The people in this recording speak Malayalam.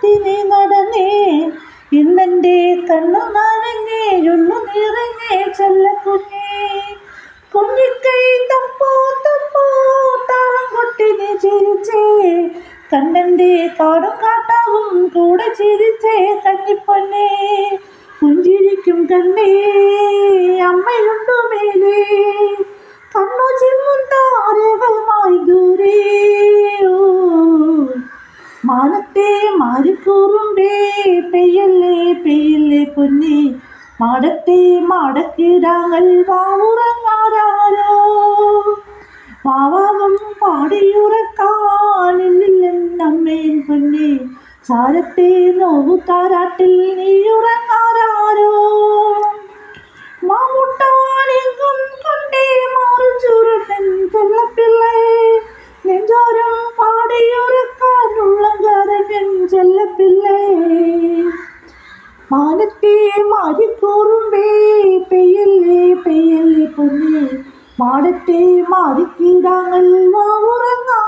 പാടത്തിനെ നടന്നേ, ഇന്നെൻ്റെ കണ്ണു നനഞ്ഞേ, ഉള്ളു നിറഞ്ഞേ ചെല്ലക്കുഞ്ഞേ. കുഞ്ഞിക്കൈ തപ്പോ തപ്പോ താളം കൊട്ടിനെ ചിരിച്ചേ, കണ്ണൻ്റെ കാടും കാട്ടാവും കൂടെ ചിരിച്ചേ കന്നിപ്പൊന്നേ. പുഞ്ചിരിക്കും കണ്ണേ അമ്മയുണ്ടു മേലേ, കണ്ണു ചിമ്മും താരകമായി ദൂരേ. മാനത്തെ മാറിക്കൂറുമ്പേ പെയ്യല്ലേ പെയ്യല്ലേ പൊന്നേ, മാടത്തെ മാടക്കിടാങ്ങൾ വാവുറങ്ങാരോ. വാവാവും പാടിയുറക്കാനില്ലെന്നമ്മേൻ പൊന്നേ, ചാരത്തെ നോവു താരാട്ടിൽ നീയുറങ്ങാരോ. മാമുട്ടാനെങ്കും കൊണ്ടേ മാറു ചുരുട്ടൻ ചെല്ലപ്പിള്ളേ, നെഞ്ചോരം പാടിയുറക്കാനുള്ളം കരഞ്ഞൻ ചെല്ലപ്പിള്ളേ. മാനത്തെ മാറിക്കൂറുമ്പേ പെയ്യല്ലേ പെയ്യല്ലേ പൊന്നേ, മാടത്തെ മാറിക്കിടാങ്ങൾ വാവുറങ്ങാ.